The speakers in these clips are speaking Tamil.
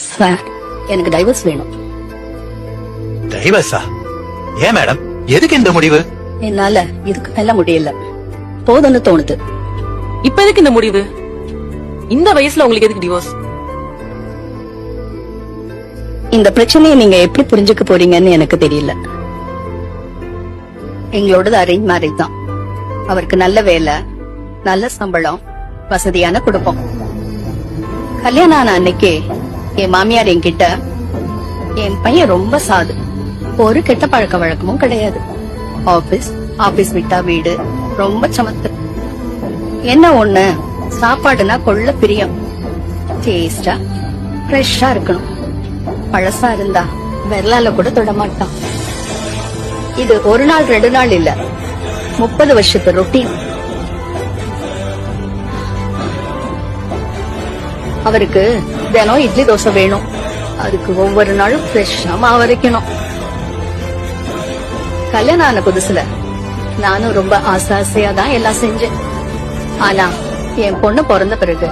சார், எனக்கு டைவர்ஸ் வேணும். டைவர்ஸா? ஏன் மேடம், எதுக்கு இந்த முடிவு? என்னால இதுக்கு மேல முடியல, போதும்னு தோணுது. இப்ப எதுக்கு இந்த முடிவு? இந்த வயசுல உங்களுக்கு எதுக்கு டிவோர்ஸ்? இந்த பிரச்சனையை நீங்க எப்படி புரிஞ்சுக்க போறீங்கன்னு எனக்கு தெரியல. எங்களோடது அரேஞ்ச் மேரேஜ் தான். அவருக்கு நல்ல வேலை, நல்ல சம்பளம், வசதியான குடும்பம். கல்யாணம் ஆன அன்னைக்கே என் மாமியார் என்கிட்ட, என் பையன் ரொம்ப சாது, ஒரு கெட்ட பழக்க வழக்கமும் கிடையாது, ஆபீஸ் விட்டா வீடு, ரொம்ப சமத்து. என்ன ஒண்ணு, சாப்பாடுனா கொள்ள பிரியம், டேஸ்டா ஃப்ரெஷ்ஷா இருக்கணும். பழசா இருந்தா விரலால கூட தொட மாட்டான். இது ஒரு நாள் 2 நாள் இல்ல, 30 வருஷத்து ரொட்டீன். அவருக்கு தினம் இட்லி தோசை வேணும். அதுக்கு ஒவ்வொரு நாளும் ஃப்ரெஷ்ஷா மாவு அரைக்கணும். கல்யாணம் ஆன புதுசுல நானும் ரொம்ப ஆசையா தான் எல்லாம் செஞ்சேன். ஆனா என் பொண்ணு பிறந்த பிறகு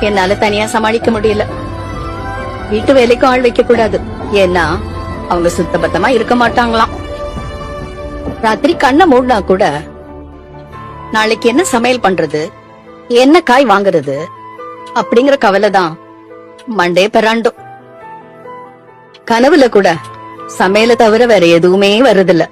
என்னால தனியா சமாளிக்க முடியல. வீட்டு வேலைக்கும் ஆள் வைக்க கூடாது, ஏன்னா அவங்க சுத்தபத்தமா இருக்க மாட்டாங்களாம். ராத்திரி கண்ணை மூடினா கூட நாளைக்கு என்ன சமையல் பண்றது, என்ன காய் வாங்குறது அப்படிங்கிற கவலை தான் மண்டே பெறாண்டும். கனவுல கூட சமையலை தவிர வேற எதுவுமே வருதில்ல.